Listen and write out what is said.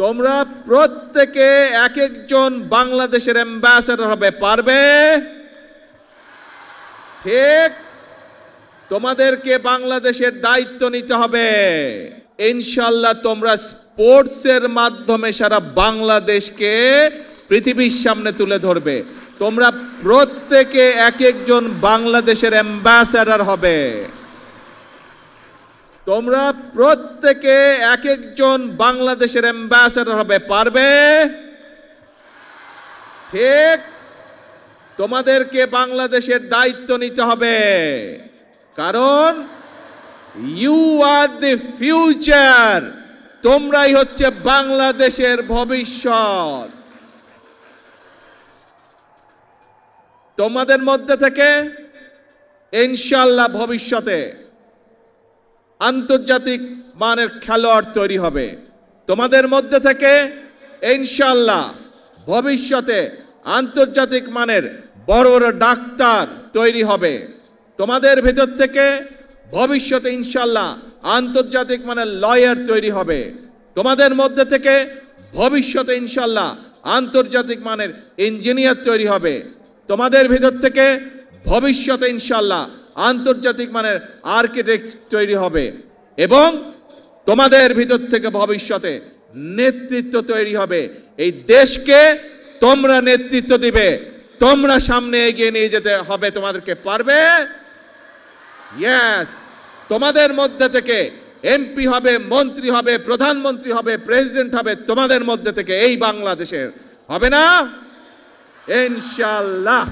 তোমরা প্রত্যেকে এক একজন বাংলাদেশের অ্যাম্বাসেডর হবে, পারবে? ঠিক। তোমাদেরকে বাংলাদেশের দায়িত্ব নিতে হবে। ইনশাআল্লাহ তোমরা স্পোর্টসের মাধ্যমে সারা বাংলাদেশকে পৃথিবীর সামনে তুলে ধরবে। তোমরা প্রত্যেকে এক একজন বাংলাদেশের অ্যাম্বাসেডর হবে। তোমরা প্রত্যেকে এক একজন বাংলাদেশের অ্যাম্বাসেডর হবে, পারবে? ঠিক। তোমাদেরকে বাংলাদেশের দায়িত্ব নিতে হবে, কারণ ইউ আর দি ফিউচার। তোমরাই হচ্ছে বাংলাদেশের ভবিষ্যৎ। তোমাদের মধ্যে থেকে ইনশাআল্লাহ ভবিষ্যতে আন্তর্জাতিক মানের খেলোয়াড় তৈরি হবে। তোমাদের মধ্যে থেকে ইনশাআল্লাহ ভবিষ্যতে আন্তর্জাতিক মানের বড় বড় ডাক্তার তৈরি হবে। তোমাদের ভেতর থেকে ভবিষ্যতে ইনশাআল্লাহ আন্তর্জাতিক মানের লয়ার তৈরি হবে। তোমাদের মধ্যে থেকে ভবিষ্যতে ইনশাআল্লাহ আন্তর্জাতিক মানের ইঞ্জিনিয়ার তৈরি হবে। তোমাদের ভেতর থেকে ভবিষ্যতে ইনশাআল্লাহ আন্তর্জাতিক মানের আর্কিটেক্ট তৈরি হবে এবং তোমাদের ভিতর থেকে ভবিষ্যতে নেতৃত্ব তৈরি হবে। এই দেশকে তোমরা নেতৃত্ব দিবে, তোমরা সামনে এগিয়ে নিয়ে যেতে হবে। তোমাদেরকে পারবে? ইয়েস। তোমাদের মধ্যে থেকে এমপি হবে, মন্ত্রী হবে, প্রধানমন্ত্রী হবে, প্রেসিডেন্ট হবে তোমাদের মধ্যে থেকে এই বাংলাদেশের, হবে না? ইনশাআল্লাহ।